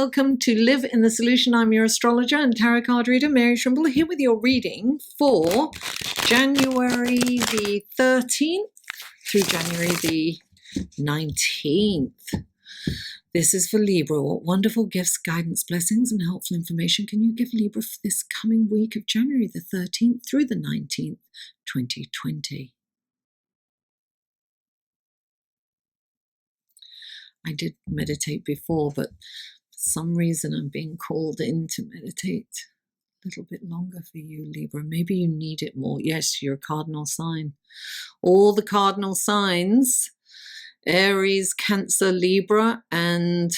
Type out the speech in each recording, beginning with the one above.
welcome to Live in the Solution. I'm your astrologer and tarot card reader, Mary Trimble, here with your reading for January the 13th through January the 19th. This is for Libra. What wonderful gifts, guidance, blessings, and helpful information can you give Libra for this coming week of January the 13th through the 19th, 2020? I did meditate before, but for some reason I'm being called in to meditate a little bit longer for you, Libra. Maybe you need it more. Yes, you're a cardinal sign. All the cardinal signs, Aries, Cancer, Libra, and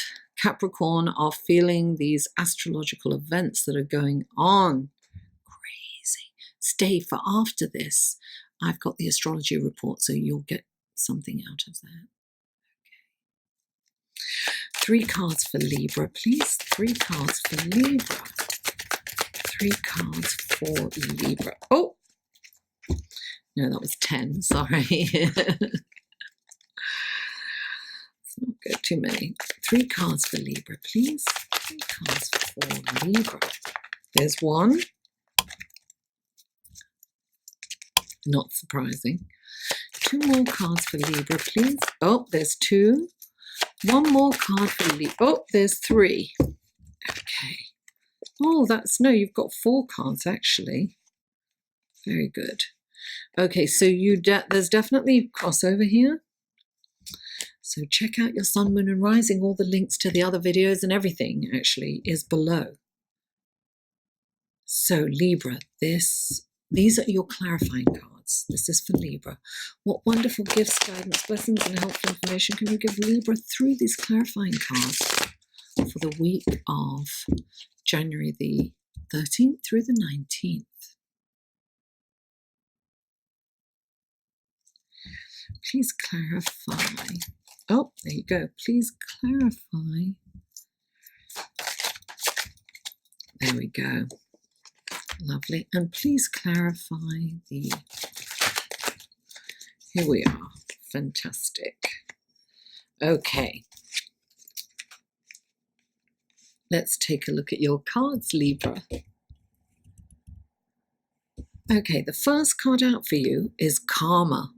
Capricorn, are feeling these astrological events that are going on. Crazy. Stay for after this. I've got the astrology report, so you'll get something out of that. 3 cards for Libra, please. 3 cards for Libra. 3 cards for Libra. Oh, no, that was 10. Sorry. Let's not go too many. 3 cards for Libra, please. 3 cards for Libra. There's 1. Not surprising. 2 more cards for Libra, please. Oh, there's 2. 1 more card for Libra. Oh, there's 3. Okay. Oh, no, you've got 4 cards actually. Very good. Okay, so there's definitely crossover here. So check out your sun, moon, and rising. All the links to the other videos and everything actually is below. So Libra, these are your clarifying cards. This is for Libra. What wonderful gifts, guidance, blessings, and helpful information can you give Libra through these clarifying cards for the week of January the 13th through the 19th? Please clarify. Oh, there you go. Please clarify. There we go. Lovely. And please clarify the... Here we are. Fantastic. Okay. Let's take a look at your cards, Libra. Okay, the first card out for you is Karma.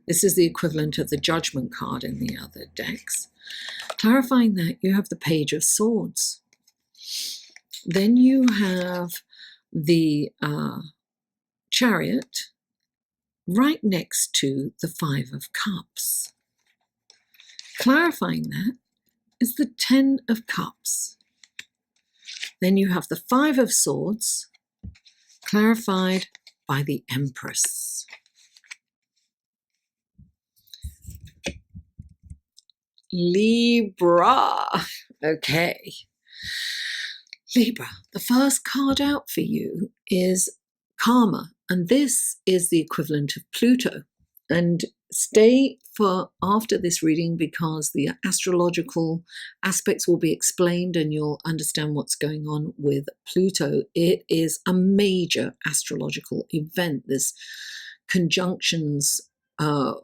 This is the equivalent of the Judgment card in the other decks. Clarifying that, you have the Page of Swords. Then you have the Chariot right next to the 5 of Cups. Clarifying that is the 10 of Cups. Then you have the 5 of Swords, clarified by the Empress. Libra. Okay. Libra, the first card out for you is Karma, and this is the equivalent of Pluto. And stay for after this reading because the astrological aspects will be explained and you'll understand what's going on with Pluto. It is a major astrological event. There's conjunctions, and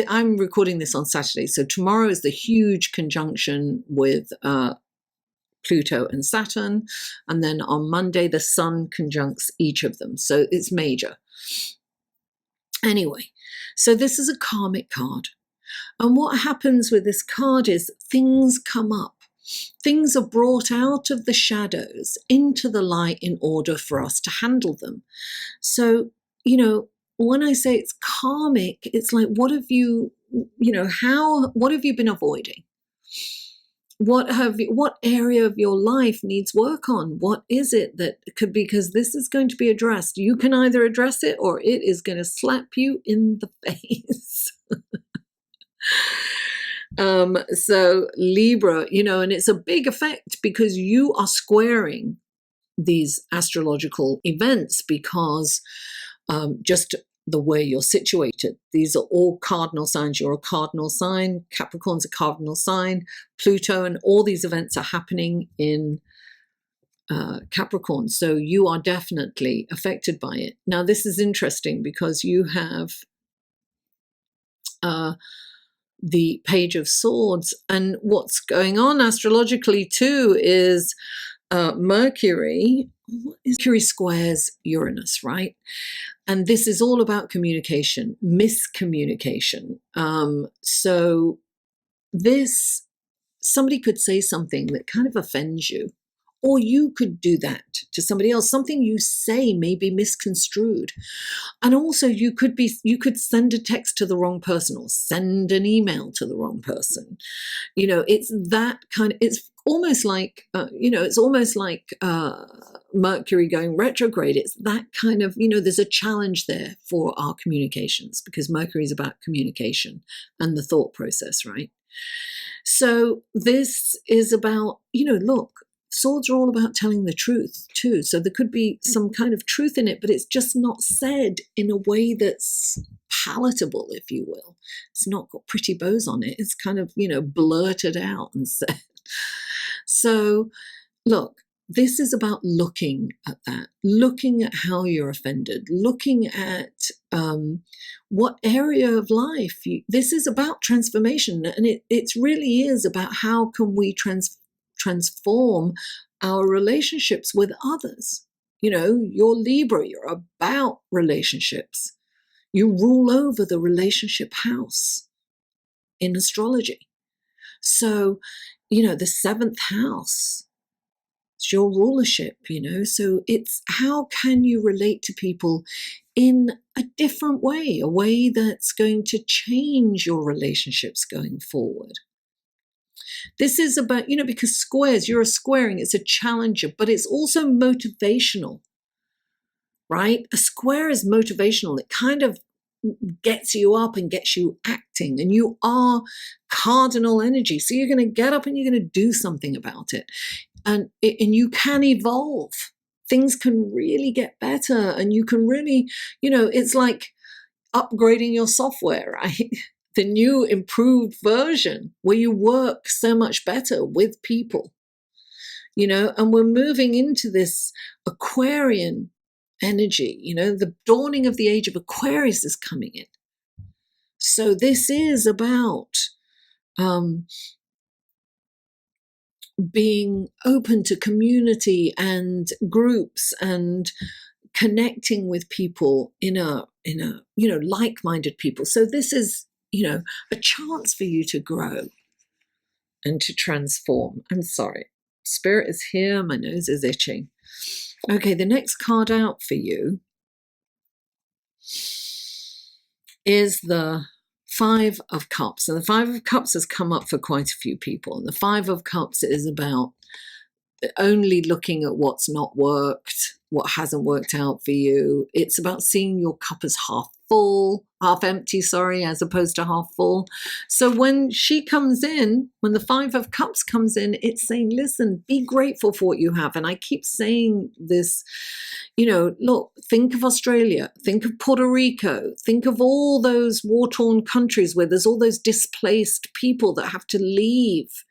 I'm recording this on Saturday, so tomorrow is the huge conjunction with Pluto and Saturn, and then on Monday the Sun conjuncts each of them, so it's major. Anyway, so this is a karmic card, and what happens with this card is things come up. Things are brought out of the shadows into the light in order for us to handle them. So, when I say it's karmic, it's like, what have you been avoiding? What area of your life needs work on? What is it that could, because this is going to be addressed. You can either address it or it is going to slap you in the face. So Libra, and it's a big effect because you are squaring these astrological events because just the way you're situated. These are all cardinal signs. You're a cardinal sign. Capricorn's a cardinal sign. Pluto and all these events are happening in Capricorn. So you are definitely affected by it. Now, this is interesting because you have the Page of Swords. And what's going on astrologically too is Mercury squares Uranus, right? And this is all about communication, miscommunication. So this, somebody could say something that kind of offends you, or you could do that to somebody else. Something you say may be misconstrued. And also you could send a text to the wrong person or send an email to the wrong person. It's that kind of, it's almost like, Mercury going retrograde. It's that kind of, there's a challenge there for our communications, because Mercury is about communication and the thought process, right? So this is about, look, swords are all about telling the truth too. So there could be some kind of truth in it, but it's just not said in a way that's palatable, if you will. It's not got pretty bows on it. It's kind of, blurted out and said. So look, this is about looking at that, looking at how you're offended, looking at what area of life. This is about transformation, and it really is about how can we transform our relationships with others. You're Libra, you're about relationships. You rule over the relationship house in astrology. So, the seventh house, it's your rulership, so it's how can you relate to people in a different way, a way that's going to change your relationships going forward. This is about, because squares, you're a squaring, it's a challenger, but it's also motivational, right? A square is motivational. It kind of gets you up and gets you acting, and you are cardinal energy. So you're going to get up and you're going to do something about it. And you can evolve. Things can really get better, and you can really, it's like upgrading your software, right? The new improved version where you work so much better with people, and we're moving into this Aquarian energy, the dawning of the age of Aquarius is coming in. So this is about being open to community and groups and connecting with people in a like-minded people. So this is a chance for you to grow and to transform. I'm sorry, Spirit is here, my nose is itching. Okay, the next card out for you is the Five of Cups. And the Five of Cups has come up for quite a few people. And the Five of Cups is about only looking at what's not worked, what hasn't worked out for you. It's about seeing your cup as half empty, as opposed to half full. So when she comes in, when the Five of Cups comes in, it's saying, listen, be grateful for what you have. And I keep saying this, look, think of Australia, think of Puerto Rico, think of all those war-torn countries where there's all those displaced people that have to leave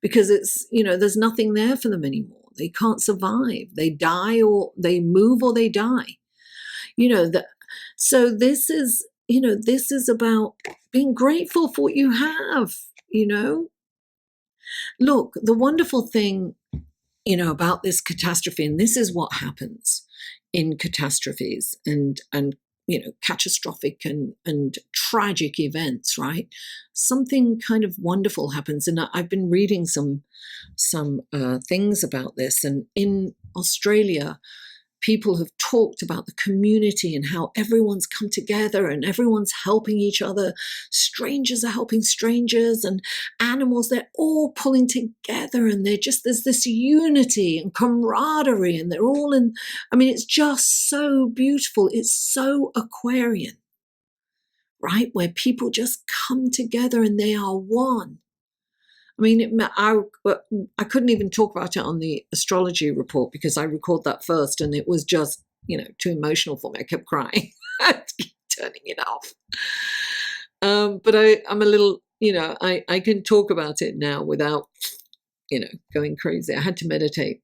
because it's, there's nothing there for them anymore. They can't survive. They die, or they move, or they die. So this is, this is about being grateful for what you have, Look, the wonderful thing, about this catastrophe, and this is what happens in catastrophes and catastrophic and tragic events, right? Something kind of wonderful happens. And I've been reading some things about this. And in Australia, people have talked about the community and how everyone's come together and everyone's helping each other. Strangers are helping strangers, and animals, they're all pulling together, and there's this unity and camaraderie, and they're all in, it's just so beautiful. It's so Aquarian, right? Where people just come together and they are one. I couldn't even talk about it on the astrology report because I record that first, and it was just, too emotional for me. I kept crying. I had to keep turning it off. But I'm a little, I can talk about it now without, going crazy. I had to meditate.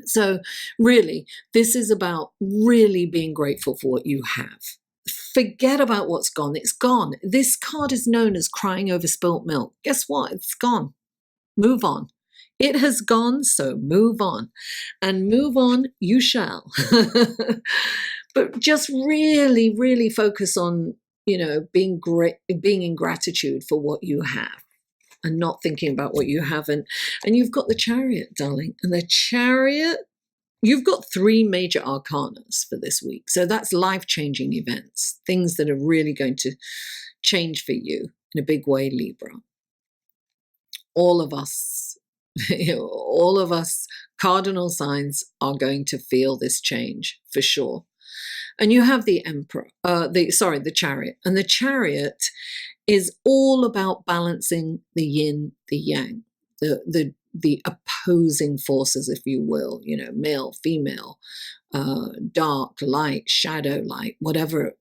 So really, this is about really being grateful for what you have. forget about what's gone. It's gone. This card is known as crying over spilt milk. Guess what? It's gone. Move on. It has gone, so move on. And move on you shall. But just really, really focus on, being in gratitude for what you have and not thinking about what you haven't. And you've got the Chariot, darling. And the Chariot, you've got 3 major arcanas for this week. So that's life-changing events, things that are really going to change for you in a big way, Libra. All of us, all of us cardinal signs are going to feel this change for sure. And you have the the Chariot. And the Chariot is all about balancing the yin, the yang, the opposing forces, if you will, male, female, dark, light, shadow, light, whatever,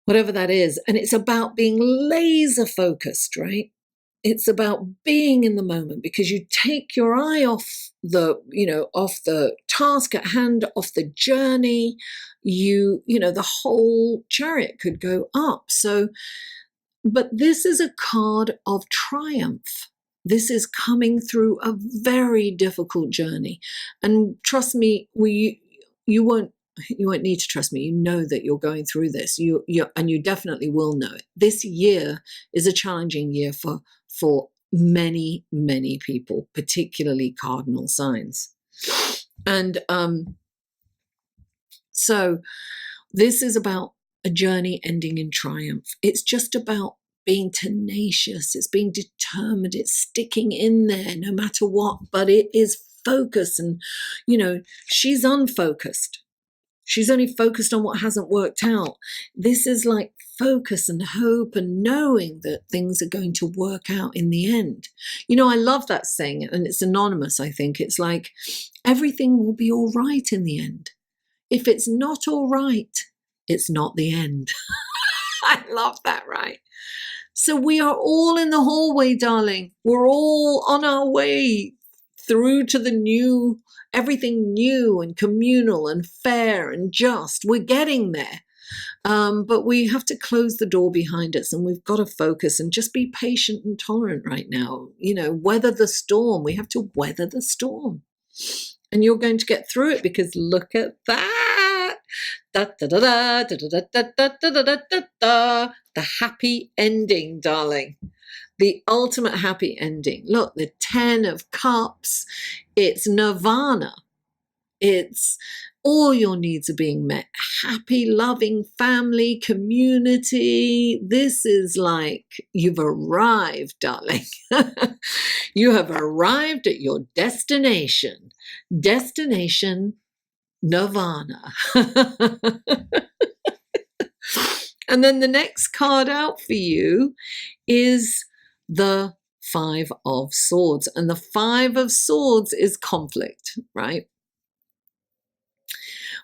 whatever that is. And it's about being laser focused, right? It's about being in the moment, because you take your eye off the task at hand, off the journey, the whole chariot could go up. So, but this is a card of triumph. This is coming through a very difficult journey. And trust me, you won't need to trust me. You know that you're going through this. And you definitely will know it. This year is a challenging year for many, many people, particularly cardinal signs. And so this is about a journey ending in triumph. It's just about being tenacious. It's being determined. It's sticking in there no matter what, but it is focus. And, she's unfocused. She's only focused on what hasn't worked out. This is like focus and hope and knowing that things are going to work out in the end. I love that saying, and it's anonymous, I think. It's like, everything will be all right in the end. If it's not all right, it's not the end. I love that, right? So we are all in the hallway, darling. We're all on our way through to the new, everything new and communal and fair and just. We're getting there. But we have to close the door behind us, and we've got to focus and just be patient and tolerant right now. Weather the storm. We have to weather the storm. And you're going to get through it, because look at that. Da, da, da, da, da, da, da, da, da, da, da, da, da. The happy ending, darling. The ultimate happy ending. Look, the 10 of Cups. It's nirvana. It's all your needs are being met. Happy, loving family, community. This is like you've arrived, darling. You have arrived at your destination. Destination nirvana. And then the next card out for you is the 5 of Swords. And the 5 of Swords is conflict, right?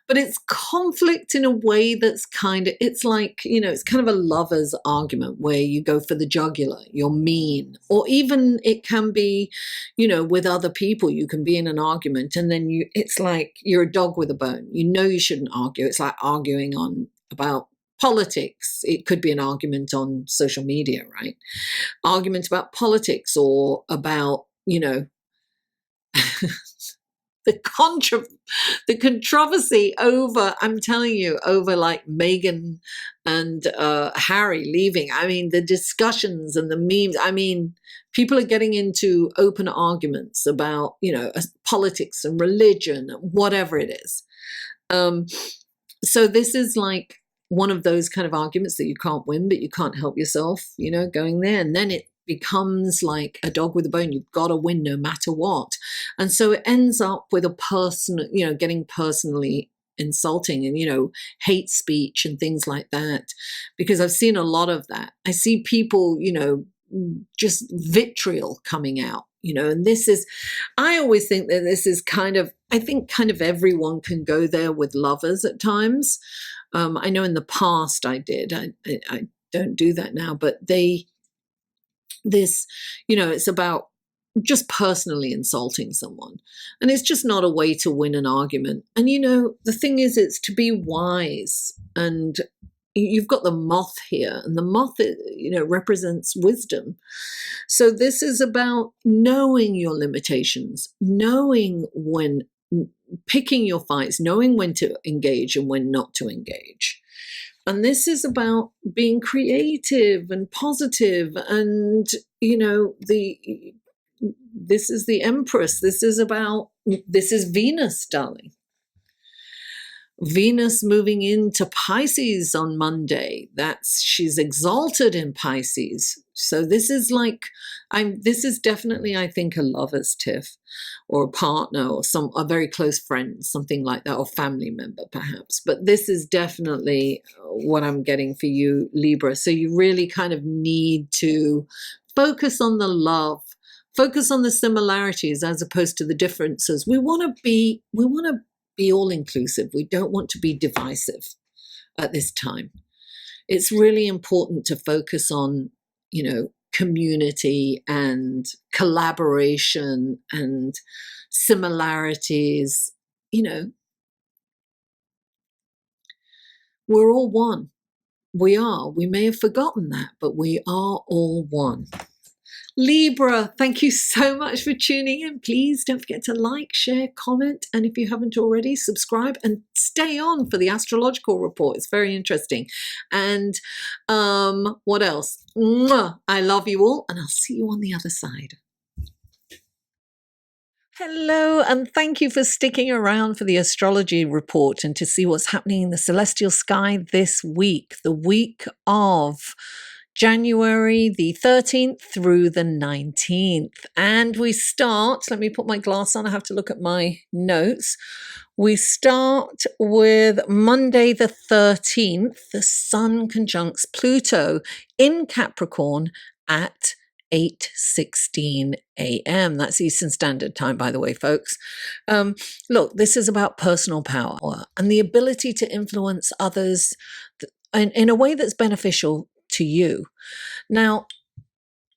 But it's conflict in a way that's it's like, it's kind of a lover's argument where you go for the jugular, you're mean. Or even it can be, with other people, you can be in an argument and then it's like you're a dog with a bone. You shouldn't argue. It's like arguing about politics. It could be an argument on social media, right? Argument about politics or about, the controversy over, I'm telling you, over like Meghan and Harry leaving. I mean, the discussions and the memes. I mean, people are getting into open arguments about, politics and religion, whatever it is. So this is like one of those kind of arguments that you can't win, but you can't help yourself, going there. And then it becomes like a dog with a bone. You've got to win no matter what. And so it ends up with a person, getting personally insulting and, hate speech and things like that, because I've seen a lot of that. I see people, just vitriol coming out, and I always think that this is kind of everyone can go there with lovers at times. I know in the past I did. I don't do that now, but it's about, just personally insulting someone. And it's just not a way to win an argument. And, you know, the thing is, it's to be wise. And you've got the moth here, and the moth, you know, represents wisdom. So this is about knowing your limitations, knowing when, picking your fights, knowing when to engage and when not to engage. And this is about being creative and positive. And, you know, this is the Empress. This is Venus, darling. Venus moving into Pisces on Monday. She's exalted in Pisces. So this is this is definitely, I think, a lover's tiff, or a partner, or a very close friend, something like that, or family member perhaps. But this is definitely what I'm getting for you, Libra. So you really kind of need to focus on the love, focus on the similarities as opposed to the differences. We want to be all inclusive. We don't want to be divisive at this time. It's really important to focus on, you know, community and collaboration and similarities. You know, we're all one. We are. We may have forgotten that, but we are all one. Libra, thank you so much for tuning in. Please don't forget to like, share, comment, and if you haven't already, subscribe and stay on for the astrological report. It's very interesting. And what else? Mwah! I love you all, and I'll see you on the other side. Hello, and thank you for sticking around for the astrology report and to see what's happening in the celestial sky this week, the week of January the 13th through the 19th. And we start, let me put my glass on, I have to look at my notes. We start with Monday the 13th. The Sun conjuncts Pluto in Capricorn at 8:16 a.m. That's Eastern Standard Time, by the way, folks. Look, this is about personal power and the ability to influence others in a way that's beneficial to you. Now,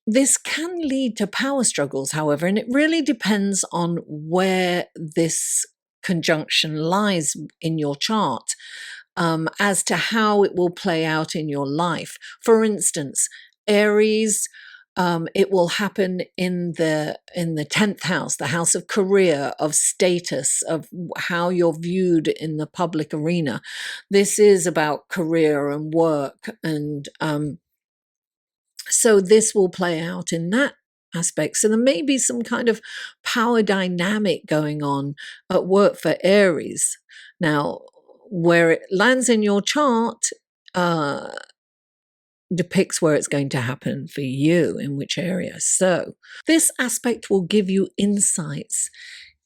this can lead to power struggles, however, and it really depends on where this conjunction lies in your chart, as to how it will play out in your life. For instance, Aries, it will happen in the 10th house, the house of career, of status, of how you're viewed in the public arena. This is about career and work, and so this will play out in that aspect. So there may be some kind of power dynamic going on at work for Aries. Now, where it lands in your chart depicts where it's going to happen for you, in which area. So this aspect will give you insights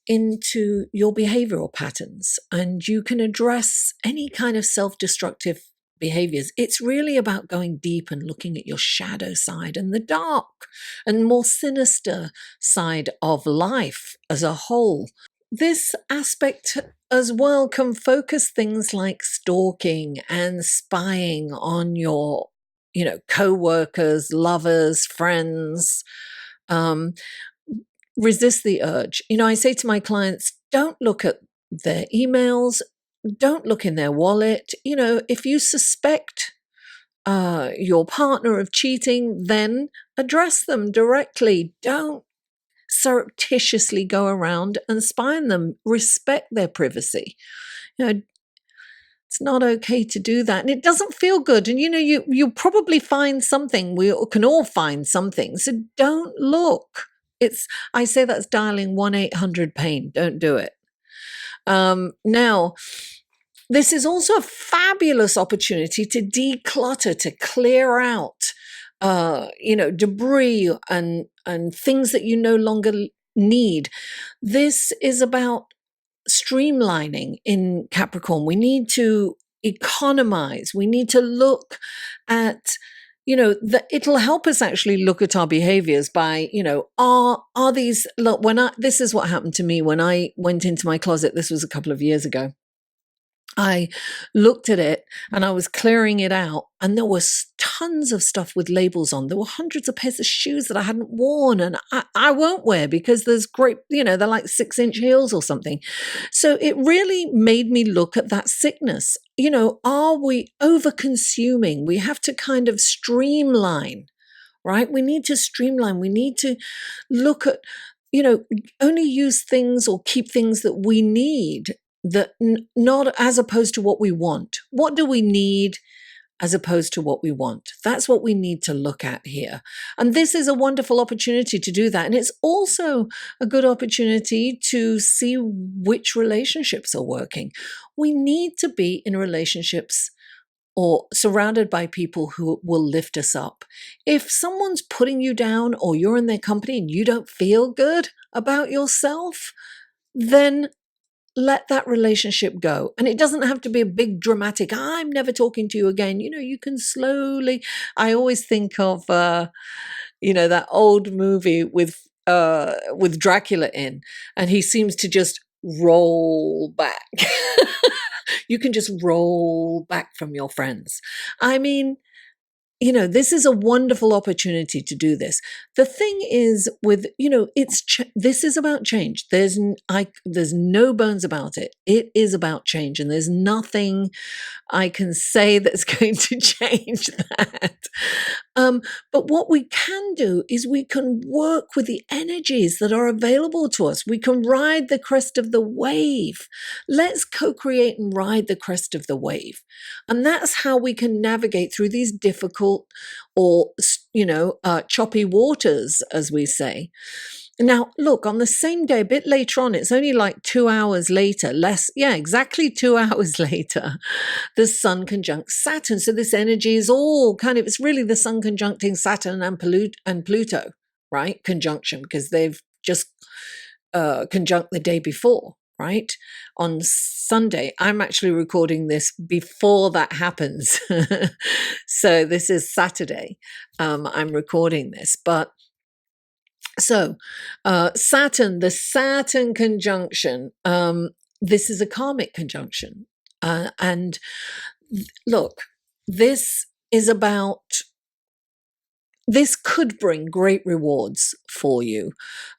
into your behavioral patterns, and you can address any kind of self-destructive behaviors. It's really about going deep and looking at your shadow side and the dark and more sinister side of life as a whole. This aspect as well can focus things like stalking and spying on your, you know, co-workers, lovers, friends. Resist the urge. You know, I say to my clients, don't look at their emails, don't look in their wallet. You know, if you suspect your partner of cheating, then address them directly. Don't surreptitiously go around and spy on them. Respect their privacy. You know, it's not okay to do that. And it doesn't feel good. And, you know, you'll probably find something. We can all find something. So don't look. I say that's dialing 1-800-PAIN. Don't do it. Now, this is also a fabulous opportunity to declutter, to clear out, you know, debris and things that you no longer need. This is about streamlining in Capricorn. We need to economize. We need to look at, you know, it'll help us actually look at our behaviors by, you know, are these, look, this is what happened to me when I went into my closet. This was a couple of years ago. I looked at it and I was clearing it out, and there was tons of stuff with labels on. There were hundreds of pairs of shoes that I hadn't worn and I won't wear because there's great, they're like 6-inch heels or something. So it really made me look at that sickness. Are we over consuming? We have to kind of streamline, right? We need to streamline. We need to look at, only use things or keep things that we need, that not as opposed to what we want. What do we need as opposed to what we want? That's what we need to look at here. And this is a wonderful opportunity to do that. And it's also a good opportunity to see which relationships are working. We need to be in relationships or surrounded by people who will lift us up. If someone's putting you down or you're in their company and you don't feel good about yourself, then let that relationship go. And it doesn't have to be a big dramatic, I'm never talking to you again. You can slowly, I always think of, that old movie with Dracula in, and he seems to just roll back. You can just roll back from your friends. I mean, this is a wonderful opportunity to do this. The thing is with, this is about change. There's no bones about it. It is about change, and there's nothing I can say that's going to change that. But what we can do is we can work with the energies that are available to us. We can ride the crest of the wave. Let's co-create and ride the crest of the wave. And that's how we can navigate through these difficult or, choppy waters, as we say. Now, look, on the same day, a bit later on, it's only like 2 hours later, exactly 2 hours later, the Sun conjunct Saturn. So this energy is all it's really the Sun conjuncting Saturn and Pluto, right? Conjunction, because they've just conjunct the day before, right? On Sunday. I'm actually recording this before that happens. So this is Saturday. I'm recording this, but so Saturn, the Saturn conjunction, this is a karmic conjunction. And look, this could bring great rewards for you,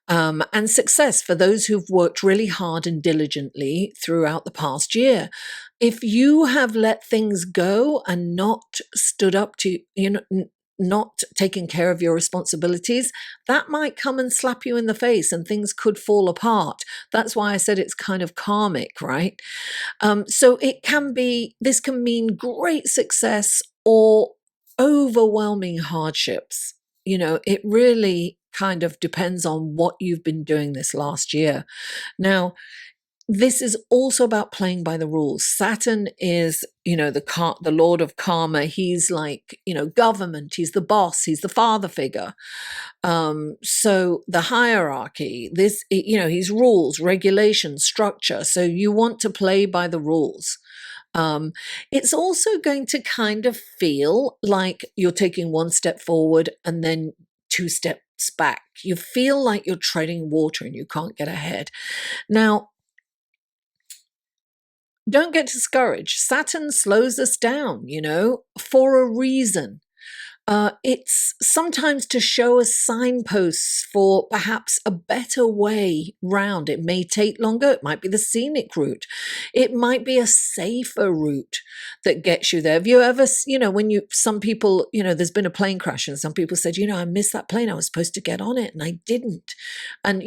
and success for those who've worked really hard and diligently throughout the past year. If you have let things go and not stood up to, not taking care of your responsibilities, that might come and slap you in the face and things could fall apart. That's why I said it's kind of karmic, right? So this can mean great success or overwhelming hardships. It really kind of depends on what you've been doing this last year. Now, this is also about playing by the rules. Saturn is, the lord of karma. He's like, government. He's the boss. He's the father figure. So the hierarchy, he's rules, regulations, structure. So you want to play by the rules. It's also going to kind of feel like you're taking one step forward and then 2 steps back. You feel like you're treading water and you can't get ahead. Now, don't get discouraged. Saturn slows us down, for a reason. It's sometimes to show us signposts for perhaps a better way round. It may take longer. It might be the scenic route. It might be a safer route that gets you there. Have you ever, some people, there's been a plane crash and some people said, I missed that plane. I was supposed to get on it and I didn't. And,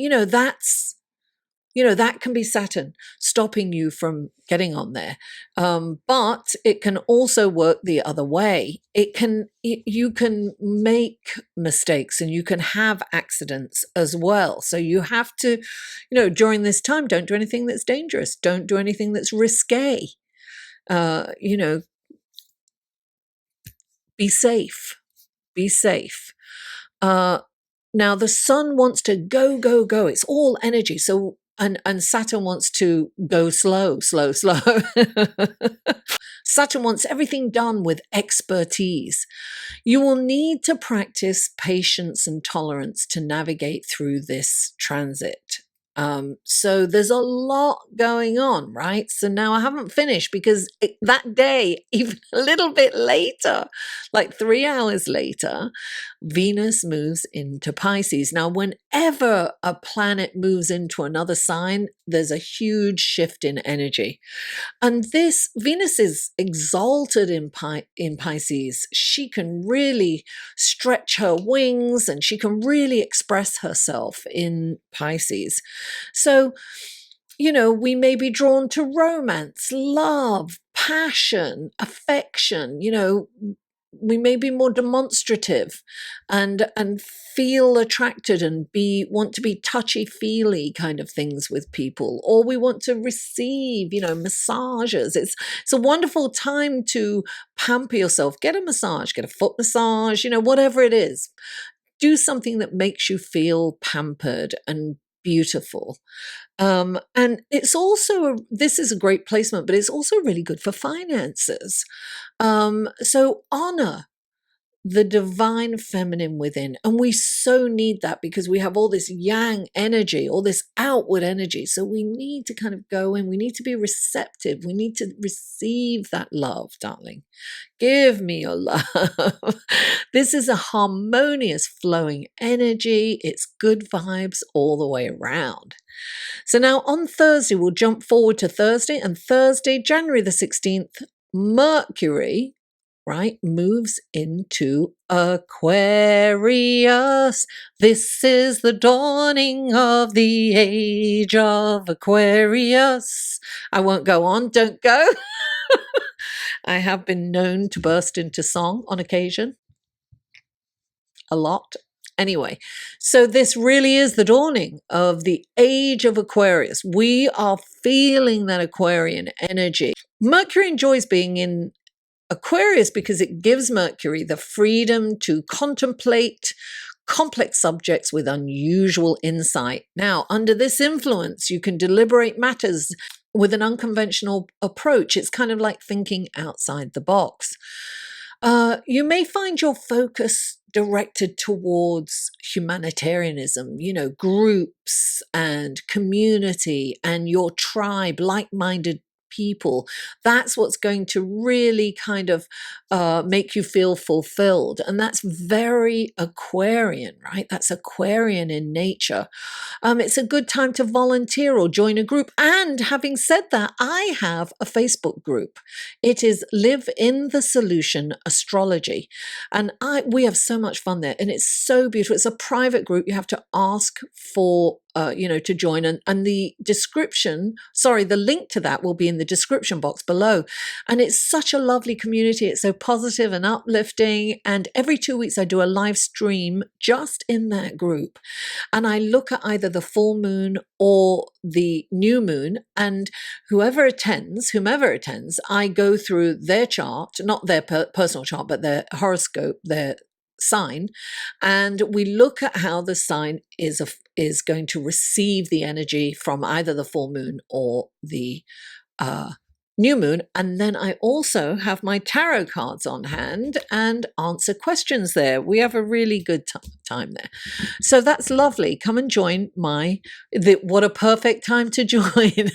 that can be Saturn stopping you from getting on there. But it can also work the other way. You can make mistakes and you can have accidents as well. So you have to, during this time, don't do anything that's dangerous. Don't do anything that's risque. Be safe. Be safe. Now the Sun wants to go, go, go. It's all energy. So and Saturn wants to go slow. Saturn wants everything done with expertise. You will need to practice patience and tolerance to navigate through this transit. So there's a lot going on, right? So now I haven't finished because that day, even a little bit later, like 3 hours later, Venus moves into Pisces. Now, whenever a planet moves into another sign, there's a huge shift in energy. And this Venus is exalted in Pisces. She can really stretch her wings and she can really express herself in Pisces. So, we may be drawn to romance, love, passion, affection, we may be more demonstrative and feel attracted and want to be touchy-feely kind of things with people, or we want to receive massages. It's a wonderful time to pamper yourself. Get a massage, get a foot massage, whatever it is. Do something that makes you feel pampered and beautiful. And it's also this is a great placement, but it's also really good for finances. So honor the divine feminine within. And we so need that because we have all this yang energy, all this outward energy. So we need to kind of go in, we need to be receptive. We need to receive that love, darling. Give me your love. This is a harmonious flowing energy. It's good vibes all the way around. So now on Thursday, we'll jump forward to Thursday, and Thursday, January the 16th, Mercury, right, moves into Aquarius. This is the dawning of the age of Aquarius. I won't go on, don't go. I have been known to burst into song on occasion. A lot. Anyway, so this really is the dawning of the age of Aquarius. We are feeling that Aquarian energy. Mercury enjoys being in Aquarius because it gives Mercury the freedom to contemplate complex subjects with unusual insight. Now, under this influence, you can deliberate matters with an unconventional approach. It's kind of like thinking outside the box. You may find your focus directed towards humanitarianism, groups and community and your tribe, like-minded people. That's what's going to really kind of make you feel fulfilled. And that's very Aquarian, right? That's Aquarian in nature. It's a good time to volunteer or join a group. And having said that, I have a Facebook group. It is Live in the Solution Astrology. And we have so much fun there. And it's so beautiful. It's a private group. You have to ask for to join. And the link to that will be in the description box below. And it's such a lovely community. It's so positive and uplifting. And every 2 weeks, I do a live stream just in that group. And I look at either the full moon or the new moon. And whomever attends, I go through their chart, not their personal chart, but their horoscope, their sign, and we look at how the sign is going to receive the energy from either the full moon or the new moon. And then I also have my tarot cards on hand and answer questions there. We have a really good time there. So that's lovely. Come and join what a perfect time to join.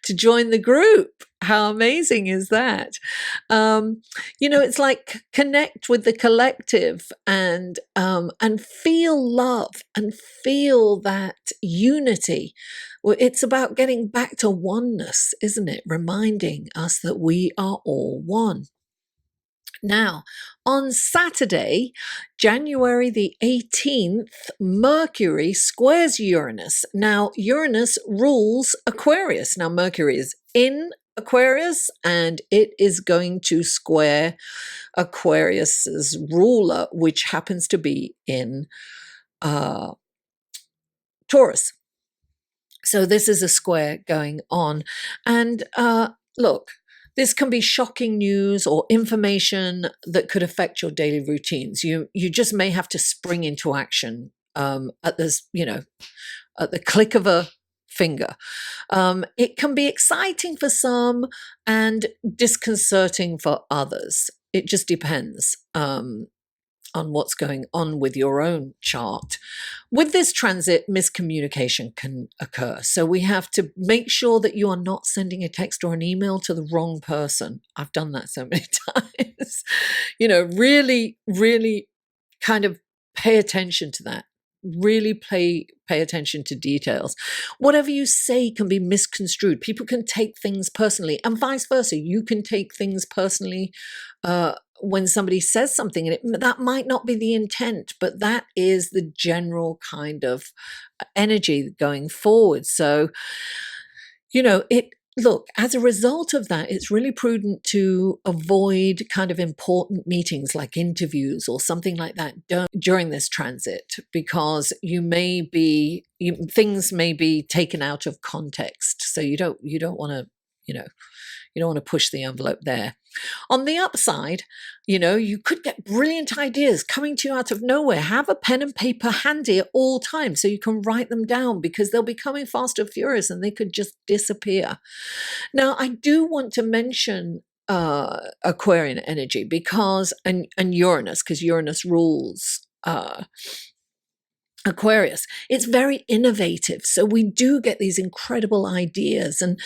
To join the group. How amazing is that? It's like connect with the collective and feel love and feel that unity. Well, it's about getting back to oneness, isn't it? Reminding us that we are all one. Now, on Saturday, January the 18th, Mercury squares Uranus. Now, Uranus rules Aquarius. Now, Mercury is in Aquarius and it is going to square Aquarius's ruler, which happens to be in Taurus. So this is a square going on. And look, this can be shocking news or information that could affect your daily routines. You just may have to spring into action at the click of a finger. It can be exciting for some and disconcerting for others. It just depends. on what's going on with your own chart. With this transit, miscommunication can occur. So we have to make sure that you are not sending a text or an email to the wrong person. I've done that so many times. Really, really kind of pay attention to that. Really pay attention to details. Whatever you say can be misconstrued. People can take things personally, and vice versa. You can take things personally when somebody says something, and that might not be the intent, but that is the general kind of energy going forward. So, look, as a result of that, it's really prudent to avoid kind of important meetings like interviews or something like that during this transit, because things may be taken out of context. So you don't want to, you don't want to push the envelope there. On the upside, you could get brilliant ideas coming to you out of nowhere. Have a pen and paper handy at all times so you can write them down, because they'll be coming fast and furious and they could just disappear. Now, I do want to mention Aquarian energy and Uranus, because Uranus rules Aquarius. It's very innovative. So we do get these incredible ideas, and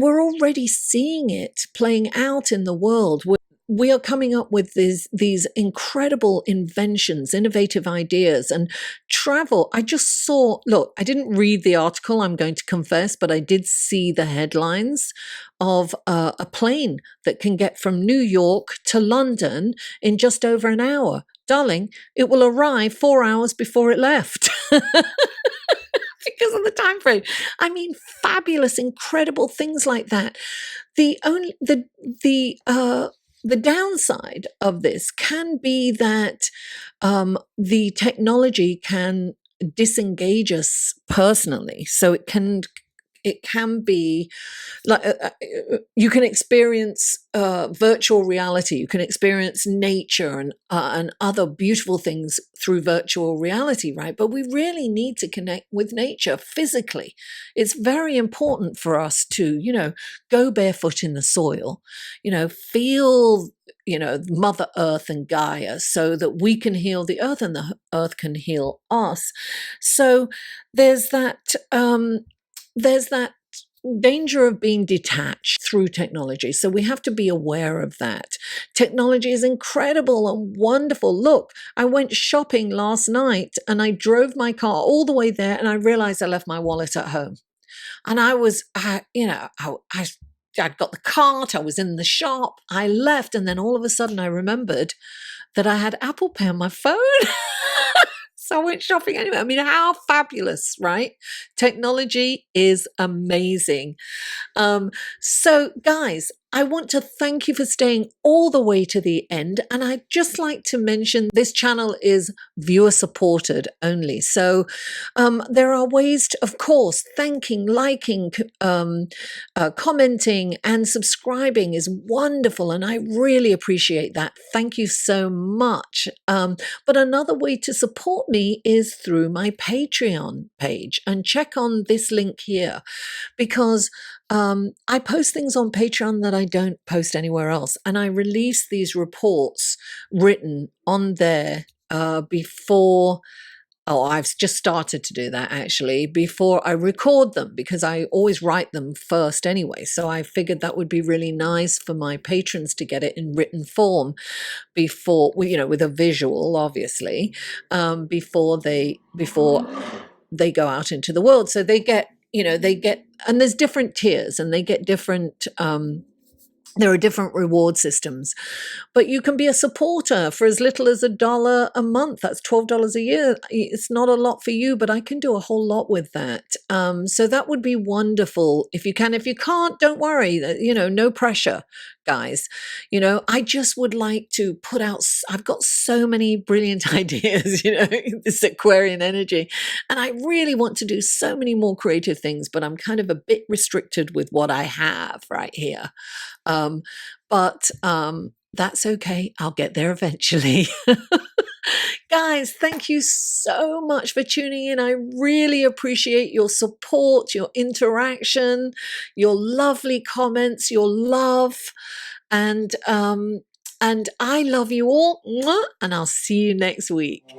we're already seeing it playing out in the world. We are coming up with these incredible inventions, innovative ideas, and travel. I just saw, look, I didn't read the article, I'm going to confess, but I did see the headlines of a plane that can get from New York to London in just over an hour. Darling, it will arrive 4 hours before it left. Because of the time frame. I mean, fabulous, incredible things like that. The downside of this can be that the technology can disengage us personally. So it can be like you can experience virtual reality. You can experience nature and other beautiful things through virtual reality, right? But we really need to connect with nature physically. It's very important for us to, go barefoot in the soil, feel Mother Earth and Gaia, so that we can heal the earth and the earth can heal us. So there's that danger of being detached through technology. So we have to be aware of that. Technology is incredible and wonderful. Look, I went shopping last night and I drove my car all the way there and I realized I left my wallet at home. And I'd got the cart, I was in the shop, I left, and then all of a sudden I remembered that I had Apple Pay on my phone. So I went shopping anyway. I mean, how fabulous, right? Technology is amazing. So guys, I want to thank you for staying all the way to the end. And I'd just like to mention this channel is viewer supported only. So there are ways to, of course, thanking, liking, commenting and subscribing is wonderful. And I really appreciate that. Thank you so much. But another way to support me is through my Patreon page, and check on this link here, because I post things on Patreon that I don't post anywhere else. And I release these reports written on there before. Oh, I've just started to do that actually before I record them, because I always write them first anyway. So I figured that would be really nice for my patrons to get it in written form before, with a visual, obviously, before they go out into the world. So they get, and there's different tiers and they get different, there are different reward systems, but you can be a supporter for as little as $1 a month. That's $12 a year. It's not a lot for you, but I can do a whole lot with that. So that would be wonderful if you can. If you can't, don't worry. No pressure, guys. I just would like to put out. I've got so many brilliant ideas. This Aquarian energy, and I really want to do so many more creative things, but I'm kind of a bit restricted with what I have right here. But that's okay. I'll get there eventually. Guys, thank you so much for tuning in. I really appreciate your support, your interaction, your lovely comments, your love. And And I love you all, and I'll see you next week.